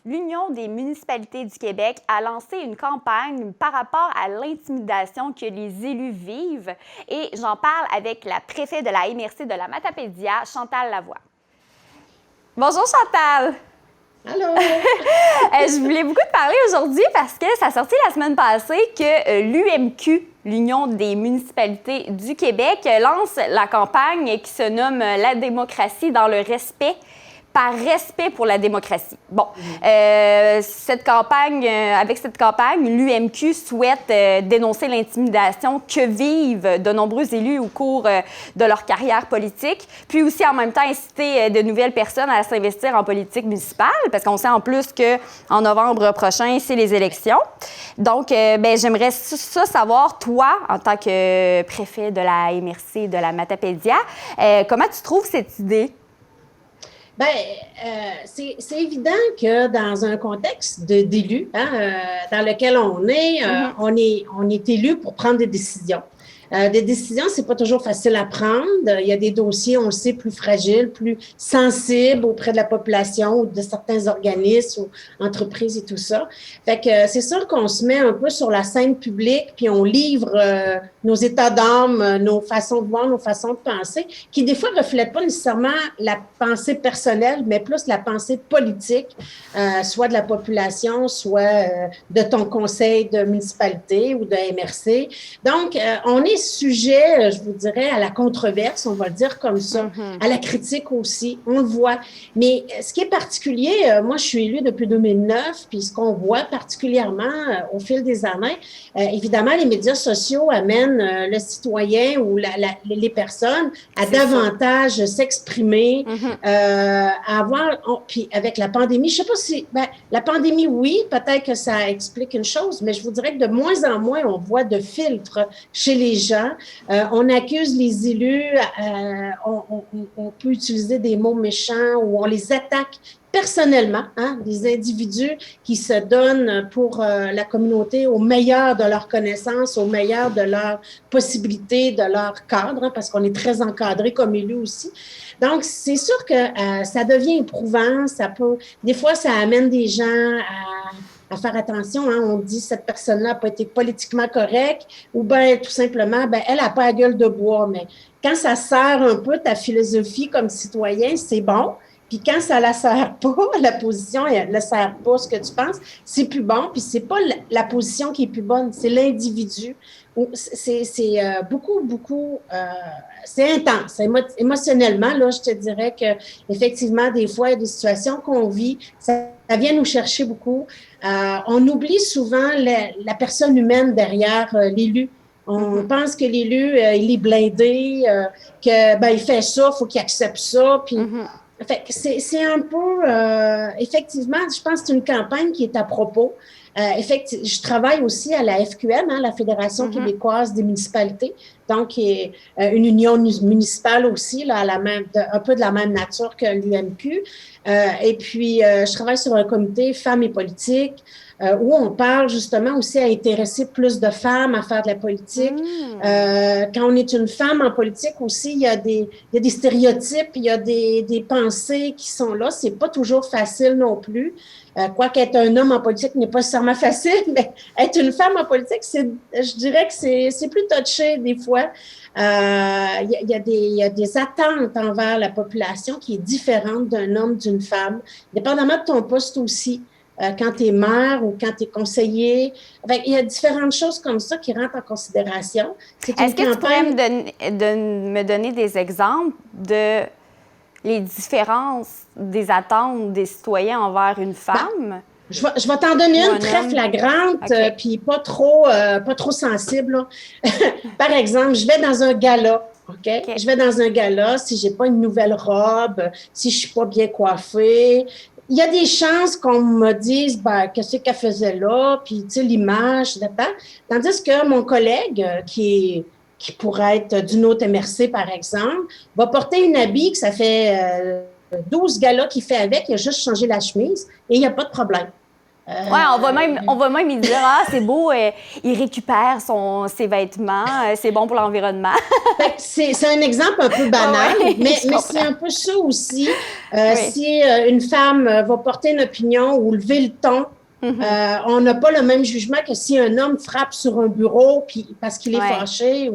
l'Union des municipalités du Québec a lancé une campagne par rapport à l'intimidation que les élus vivent et j'en parle avec la préfète de la MRC de la Matapédia, Chantal Lavoie. Bonjour Chantal! Allô? Je voulais beaucoup te parler aujourd'hui parce que ça a sorti la semaine passée que l'UMQ, l'Union des municipalités du Québec, lance la campagne qui se nomme « La démocratie dans le respect ». Par respect pour la démocratie. Bon, avec cette campagne, l'UMQ souhaite dénoncer l'intimidation que vivent de nombreux élus au cours de leur carrière politique, puis aussi en même temps inciter de nouvelles personnes à s'investir en politique municipale, parce qu'on sait en plus qu'en novembre prochain, c'est les élections. Donc, j'aimerais ça savoir, toi, en tant que préfet de la MRC de la Matapédia, comment tu trouves cette idée? Bien, c'est évident que dans un contexte d'élus, dans lequel on est élu pour prendre des décisions. Des décisions, c'est pas toujours facile à prendre. Il y a des dossiers, on le sait, plus fragiles, plus sensibles auprès de la population ou de certains organismes ou entreprises et tout ça. Fait que c'est sûr qu'on se met un peu sur la scène publique, puis on livre nos états d'âme, nos façons de voir, nos façons de penser, qui des fois reflètent pas nécessairement la pensée personnelle, mais plus la pensée politique, soit de la population, soit de ton conseil de municipalité ou de MRC. Donc, on est sujet, je vous dirais, à la controverse, on va le dire comme ça, à la critique aussi, on le voit. Mais ce qui est particulier, moi je suis élue depuis 2009, puis ce qu'on voit particulièrement au fil des années, évidemment les médias sociaux amènent le citoyen ou les personnes à davantage s'exprimer, à avoir, puis avec la pandémie, je sais pas si, la pandémie, oui, peut-être que ça explique une chose, mais je vous dirais que de moins en moins on voit de filtres chez les gens. On accuse les élus, on peut utiliser des mots méchants ou on les attaque personnellement, des individus qui se donnent pour la communauté au meilleur de leurs connaissances, au meilleur de leurs possibilités, de leur cadre, parce qu'on est très encadré comme élus aussi. Donc, c'est sûr que ça devient éprouvant, des fois, ça amène des gens à faire attention, on dit cette personne-là n'a pas été politiquement correcte ou bien tout simplement, elle n'a pas la gueule de bois. Mais quand ça sert un peu ta philosophie comme citoyen, c'est bon. Puis quand ça la sert pas, la position, elle ne sert pas ce que tu penses, c'est plus bon. Puis c'est pas la position qui est plus bonne, c'est l'individu. C'est beaucoup, c'est intense. Émotionnellement, là, je te dirais que effectivement, des fois, il y a des situations qu'on vit, ça vient nous chercher beaucoup. On oublie souvent la personne humaine derrière l'élu. On pense que l'élu, il est blindé, il fait ça, il faut qu'il accepte ça. Puis, fait que c'est un peu, effectivement, je pense que c'est une campagne qui est à propos. Effectivement, je travaille aussi à la FQM, la Fédération québécoise des municipalités, donc qui est une union municipale aussi, là, un peu de la même nature que l'UMQ. Et puis, je travaille sur un comité femmes et politique, où on parle justement aussi à intéresser plus de femmes à faire de la politique. Quand on est une femme en politique aussi, il y a des stéréotypes, il y a des pensées qui sont là. C'est pas toujours facile non plus. Quoique être un homme en politique n'est pas nécessairement facile, mais être une femme en politique, je dirais que c'est plus touché des fois. Il y a des attentes envers la population qui est différente d'un homme, d'une femme, dépendamment de ton poste aussi. Quand tu es maire ou quand tu es conseiller. Il y a différentes choses comme ça qui rentrent en considération. Est-ce que tu pourrais me donner des exemples de les différences des attentes des citoyens envers une femme? Je vais t'en donner une très flagrante, puis pas trop sensible. Par exemple, je vais dans un gala. Okay? Je vais dans un gala, si j'ai pas une nouvelle robe, si je suis pas bien coiffée, il y a des chances qu'on me dise qu'est-ce qu'elle faisait là, puis tu sais l'image, tandis que mon collègue qui pourrait être d'une autre MRC par exemple, va porter une habit que ça fait 12 galas qu'il fait avec, il a juste changé la chemise et il n'y a pas de problème. Ouais, on va même lui dire, ah, c'est beau, il récupère ses vêtements, c'est bon pour l'environnement. C'est un exemple un peu banal, Ouais, mais c'est un peu ça aussi. Oui. Si une femme va porter une opinion ou lever le ton, on n'a pas le même jugement que si un homme frappe sur un bureau parce qu'il est fâché.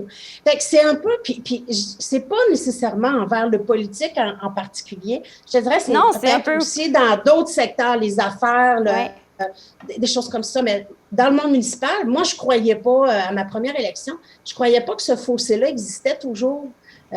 Fait que c'est un peu, puis c'est pas nécessairement envers le politique en particulier. Je te dirais, c'est peut-être aussi dans d'autres secteurs, les affaires, des choses comme ça, mais dans le monde municipal, moi, je croyais pas, à ma première élection, je croyais pas que ce fossé-là existait toujours.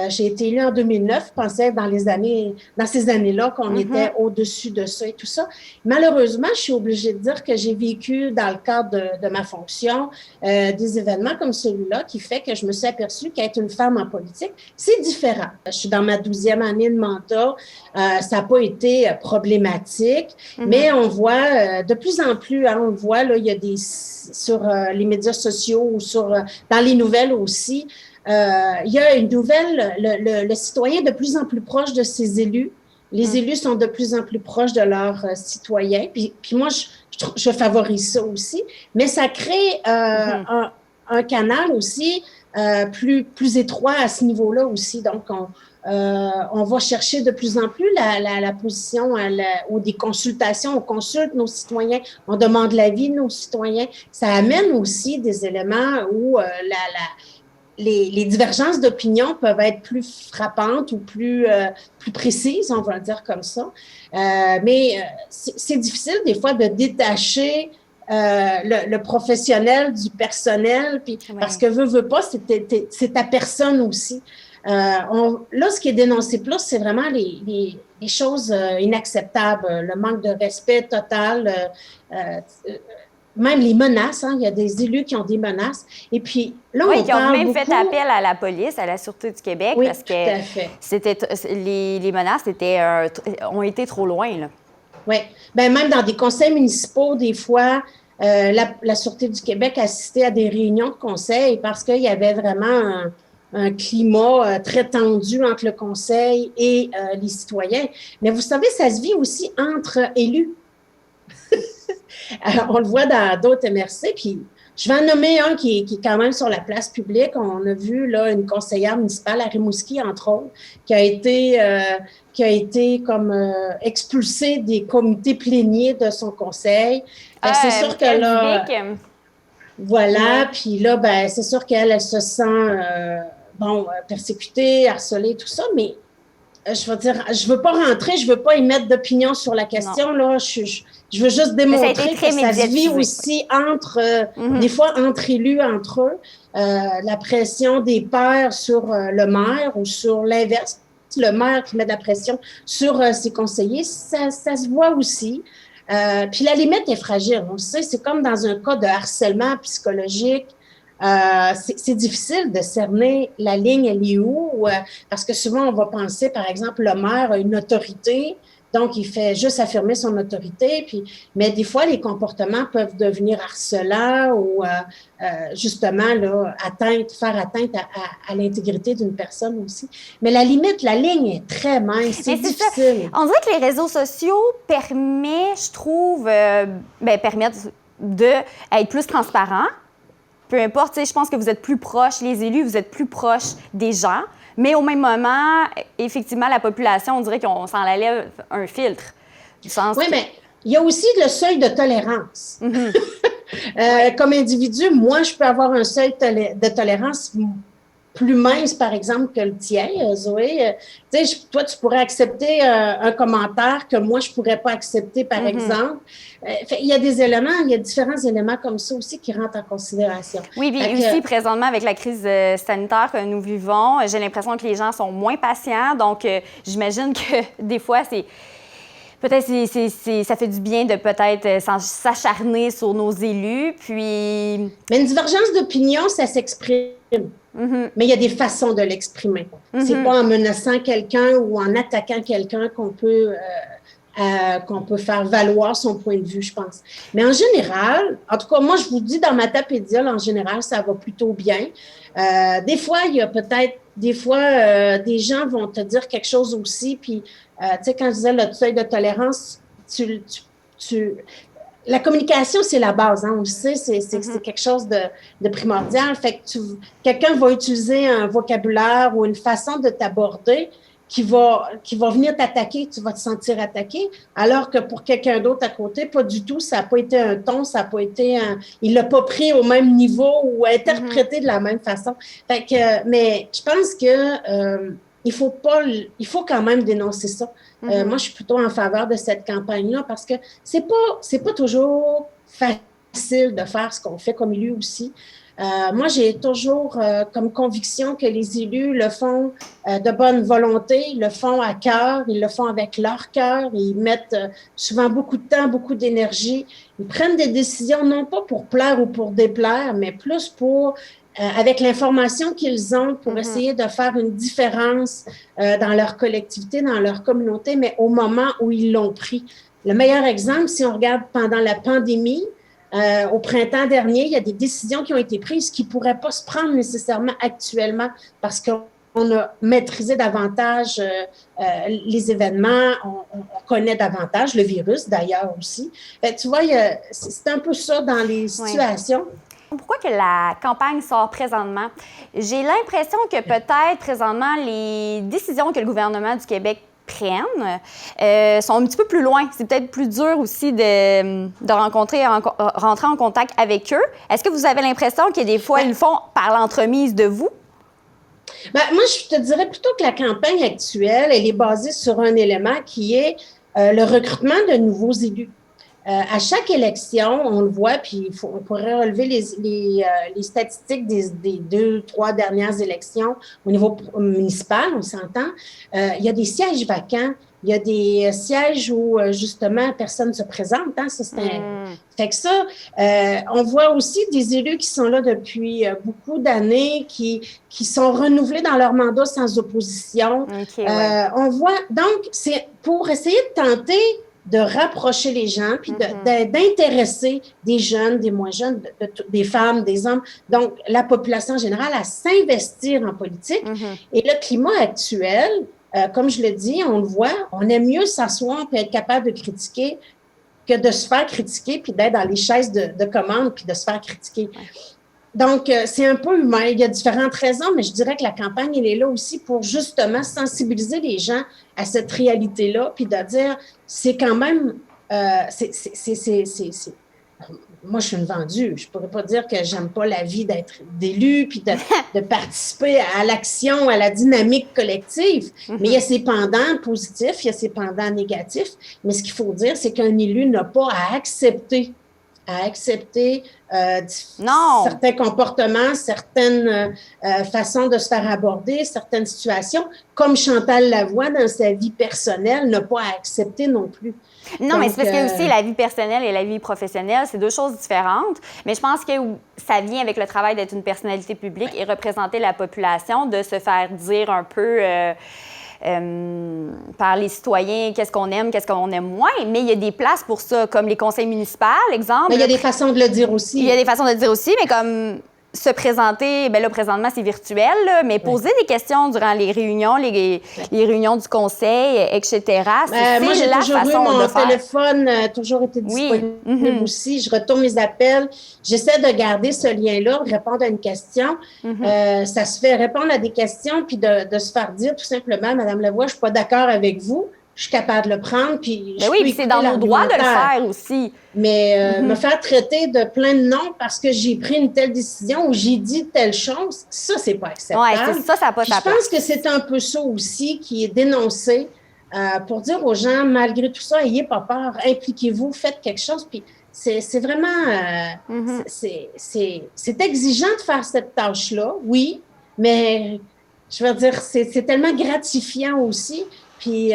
J'ai été élue en 2009, je pensais dans ces années-là qu'on était au-dessus de ça et tout ça. Malheureusement, je suis obligée de dire que j'ai vécu dans le cadre de ma fonction des événements comme celui-là qui fait que je me suis aperçue qu'être une femme en politique, c'est différent. Je suis dans ma 12e année de mandat. Ça n'a pas été problématique, mais on voit de plus en plus, on le voit, là, il y a sur les médias sociaux ou dans les nouvelles aussi, il y a une nouvelle, le citoyen est de plus en plus proche de ses élus. Les élus sont de plus en plus proches de leurs citoyens. Puis moi, je favorise ça aussi. Mais ça crée un canal aussi plus étroit à ce niveau-là aussi. Donc, on va chercher de plus en plus la position ou des consultations. On consulte nos citoyens, on demande l'avis de nos citoyens. Ça amène aussi des éléments où les divergences d'opinion peuvent être plus frappantes ou plus précises, on va le dire comme ça. Mais c'est difficile des fois de détacher le professionnel du personnel, puis parce que veut pas, c'est ta personne aussi. Là, ce qui est dénoncé plus, c'est vraiment les choses inacceptables, le manque de respect total, même les menaces, il y a des élus qui ont des menaces. Et puis là, qui ont même fait appel à la police, à la Sûreté du Québec, parce que les menaces ont été trop loin, là. Oui. Bien, même dans des conseils municipaux, des fois, la Sûreté du Québec assistait à des réunions de conseil parce qu'il y avait vraiment un climat très tendu entre le conseil et les citoyens. Mais vous savez, ça se vit aussi entre élus. Alors, on le voit dans d'autres MRC, puis je vais en nommer un qui est quand même sur la place publique. On a vu là une conseillère municipale à Rimouski, entre autres, qui a été comme expulsée des comités pléniers de son conseil. C'est sûr que là, voilà, puis là, ben c'est sûr qu'elle se sent persécutée, harcelée, tout ça, mais je veux dire, je veux pas rentrer, je veux pas émettre d'opinion sur la question, là. Je veux juste démontrer que ça se vit aussi des fois entre élus, entre eux, la pression des pairs sur le maire ou sur l'inverse, le maire qui met de la pression sur ses conseillers, ça se voit aussi. Puis la limite est fragile, on le sait, c'est comme dans un cas de harcèlement psychologique. C'est difficile de cerner la ligne, elle est où, parce que souvent on va penser, par exemple, le maire a une autorité, donc il fait juste affirmer son autorité, mais des fois les comportements peuvent devenir harcelants ou justement là, faire atteinte à l'intégrité d'une personne aussi. Mais la limite, la ligne est très mince, c'est difficile. On dirait que les réseaux sociaux permettent d'être plus transparents. Peu importe, je pense que vous êtes plus proches, les élus, vous êtes plus proches des gens. Mais au même moment, effectivement, la population, on dirait qu'on s'en allait un filtre. Oui, mais il y a aussi le seuil de tolérance. Comme individu, moi, je peux avoir un seuil de tolérance plus mince, par exemple, que le tien, Zoé. Toi, tu pourrais accepter un commentaire que moi, je ne pourrais pas accepter, par exemple. Il y a il y a différents éléments comme ça aussi qui rentrent en considération. Oui, puis aussi, présentement, avec la crise sanitaire que nous vivons, j'ai l'impression que les gens sont moins patients. Donc, j'imagine que des fois, ça fait du bien de peut-être s'acharner sur nos élus, puis... Mais une divergence d'opinion, ça s'exprime. Mais il y a des façons de l'exprimer. C'est pas en menaçant quelqu'un ou en attaquant quelqu'un qu'on peut faire valoir son point de vue, je pense. Mais en général, en tout cas, moi, je vous dis, dans ma tapédiole, en général, ça va plutôt bien. Des fois, il y a peut-être... Des fois, des gens vont te dire quelque chose aussi, puis, tu sais, quand je disais le seuil de tolérance, la communication, c'est la base, hein, on le sait, c'est quelque chose de primordial. Fait que quelqu'un va utiliser un vocabulaire ou une façon de t'aborder qui va venir t'attaquer, tu vas te sentir attaqué, alors que pour quelqu'un d'autre à côté, pas du tout, ça n'a pas été un ton, ça n'a pas été il l'a pas pris au même niveau ou interprété de la même façon. Fait que, mais je pense que il faut quand même dénoncer ça. Moi, je suis plutôt en faveur de cette campagne-là parce que c'est pas toujours facile de faire ce qu'on fait comme élu aussi. Moi, j'ai toujours comme conviction que les élus le font de bonne volonté, ils le font à cœur, ils le font avec leur cœur, ils mettent souvent beaucoup de temps, beaucoup d'énergie. Ils prennent des décisions non pas pour plaire ou pour déplaire, mais plus pour avec l'information qu'ils ont pour essayer de faire une différence dans leur collectivité, dans leur communauté, mais au moment où ils l'ont pris. Le meilleur exemple, si on regarde pendant la pandémie, au printemps dernier, il y a des décisions qui ont été prises qui ne pourraient pas se prendre nécessairement actuellement parce qu'on a maîtrisé davantage les événements, on connaît davantage le virus d'ailleurs aussi. Tu vois, c'est un peu ça dans les situations. Oui. Pourquoi que la campagne sort présentement? J'ai l'impression que peut-être présentement, les décisions que le gouvernement du Québec prennent sont un petit peu plus loin. C'est peut-être plus dur aussi de rentrer en contact avec eux. Est-ce que vous avez l'impression que des fois, ils le font par l'entremise de vous? Ben, moi, je te dirais plutôt que la campagne actuelle, elle est basée sur un élément qui est le recrutement de nouveaux élus. À chaque élection, on le voit, puis on pourrait relever les statistiques des 2-3 dernières élections au niveau municipal, on s'entend. Il y a des sièges vacants, il y a des sièges où, justement, personne ne se présente. Hein, ça, Fait que ça, on voit aussi des élus qui sont là depuis beaucoup d'années, qui sont renouvelés dans leur mandat sans opposition. Okay, ouais. On voit, donc, c'est pour essayer de tenter de rapprocher les gens, puis d'intéresser des jeunes, des moins jeunes, des femmes, des hommes, donc la population générale à s'investir en politique. Et le climat actuel, comme je le dis, on le voit, on aime mieux s'asseoir et être capable de critiquer que de se faire critiquer, puis d'être dans les chaises de commande, puis de se faire critiquer. Donc, c'est un peu humain. Il y a différentes raisons, mais je dirais que la campagne, elle est là aussi pour justement sensibiliser les gens à cette réalité-là, puis de dire, c'est quand même... Moi, je suis une vendue. Je ne pourrais pas dire que j'aime pas la vie d'élu, puis de participer à l'action, à la dynamique collective. Mais il y a ses pendants positifs, il y a ses pendants négatifs. Mais ce qu'il faut dire, c'est qu'un élu n'a pas à accepter certains comportements, certaines façons de se faire aborder, certaines situations, comme Chantal Lavoie, dans sa vie personnelle, n'a pas à accepter non plus. Non, donc, mais c'est parce que aussi la vie personnelle et la vie professionnelle, c'est deux choses différentes. Mais je pense que ça vient avec le travail d'être une personnalité publique et représenter la population, de se faire dire un peu... par les citoyens, qu'est-ce qu'on aime moins, mais il y a des places pour ça, comme les conseils municipaux, exemple. Mais il y a des façons de le dire aussi. Il y a des façons de le dire aussi, mais comme se présenter, bien là, présentement, c'est virtuel, là, mais poser des questions durant les réunions, les réunions du conseil, etc., moi, j'ai toujours eu mon téléphone, toujours été disponible aussi. Je retourne mes appels. J'essaie de garder ce lien-là, de répondre à une question. Ça se fait répondre à des questions, puis de se faire dire tout simplement, Madame Lavoie, je ne suis pas d'accord avec vous. Je suis capable de le prendre, puis je puis c'est dans nos droits de le faire aussi. Mais me faire traiter de plein de noms parce que j'ai pris une telle décision ou j'ai dit telle chose, ça, c'est pas acceptable. Oui, ça n'a pas sa place. Je pense que c'est un peu ça aussi qui est dénoncé pour dire aux gens, malgré tout ça, ayez pas peur, impliquez-vous, faites quelque chose, puis c'est vraiment... c'est exigeant de faire cette tâche-là, oui, mais je veux dire, c'est tellement gratifiant aussi. Puis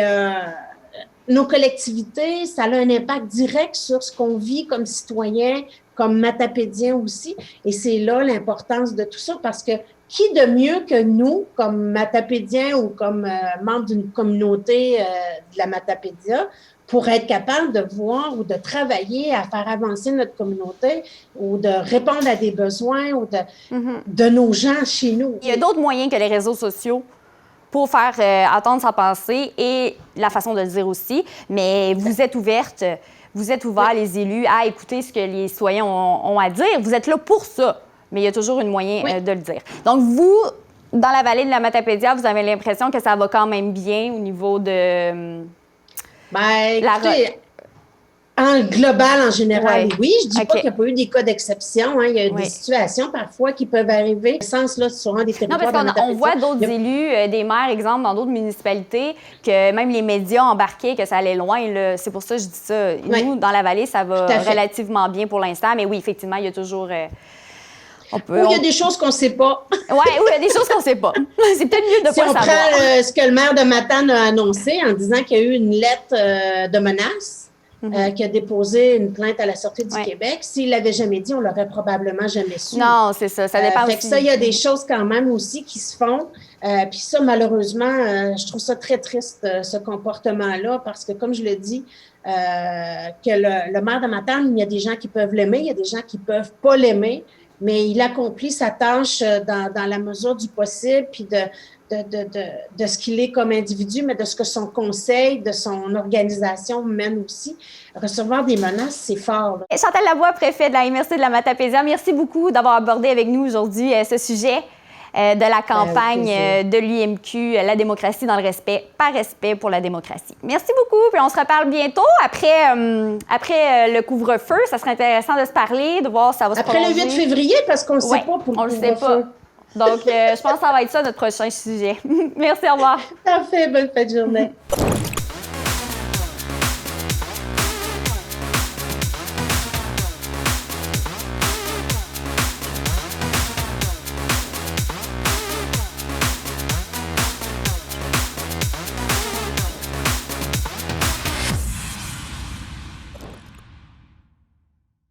nos collectivités, ça a un impact direct sur ce qu'on vit comme citoyen, comme matapédien aussi. Et c'est là l'importance de tout ça, parce que qui de mieux que nous, comme matapédiens ou comme membres d'une communauté de la Matapédia, pour être capable de voir ou de travailler à faire avancer notre communauté ou de répondre à des besoins ou de nos gens chez nous. Il y a d'autres moyens que les réseaux sociaux pour faire entendre sa pensée et la façon de le dire aussi. Mais vous êtes ouverte, vous êtes ouverts, les élus, à écouter ce que les citoyens ont à dire. Vous êtes là pour ça, mais il y a toujours un moyen de le dire. Donc, vous, dans la vallée de la Matapédia, vous avez l'impression que ça va quand même bien au niveau de... écoutez, en global, en général, oui. Je ne dis pas qu'il n'y a pas eu des cas d'exception. Hein. Il y a des situations parfois qui peuvent arriver. Sens, là, sur un des territoires. Non, parce qu'on voit d'autres élus, des maires, exemple, dans d'autres municipalités, que même les médias embarquaient, que ça allait loin. C'est pour ça que je dis ça. Nous, dans la vallée, ça va relativement bien pour l'instant. Mais oui, effectivement, il y a toujours... il y a des choses qu'on ne sait pas. Oui, il y a des choses qu'on ne sait pas. C'est peut-être mieux de ne pas savoir. Si on prend ce que le maire de Matane a annoncé en disant qu'il y a eu une lettre de menace, qui a déposé une plainte à la Sûreté du Québec. S'il ne l'avait jamais dit, on ne l'aurait probablement jamais su. Non, c'est ça. Ça dépend aussi. Ça, il y a des choses quand même aussi qui se font. Puis ça, malheureusement, je trouve ça très triste, ce comportement-là, parce que, comme je le dis, que le maire de Matane, il y a des gens qui peuvent l'aimer, il y a des gens qui ne peuvent pas l'aimer, mais il accomplit sa tâche dans la mesure du possible, puis de ce qu'il est comme individu, mais de ce que son conseil, de son organisation mène aussi. Recevoir des menaces, c'est fort. Là. Chantal Lavoie, préfet de la MRC de la Matapédia, merci beaucoup d'avoir abordé avec nous aujourd'hui ce sujet de la campagne de l'UMQ, la démocratie dans le respect, par respect pour la démocratie. Merci beaucoup, puis on se reparle bientôt après le couvre-feu. Ça serait intéressant de se parler, de voir si ça va se prolonger. Après le 8 février, parce qu'on ne sait pas pour le couvre-feu. On ne le sait pas. Donc, je pense que ça va être ça notre prochain sujet. Merci, au revoir. Parfait, bonne fin de journée.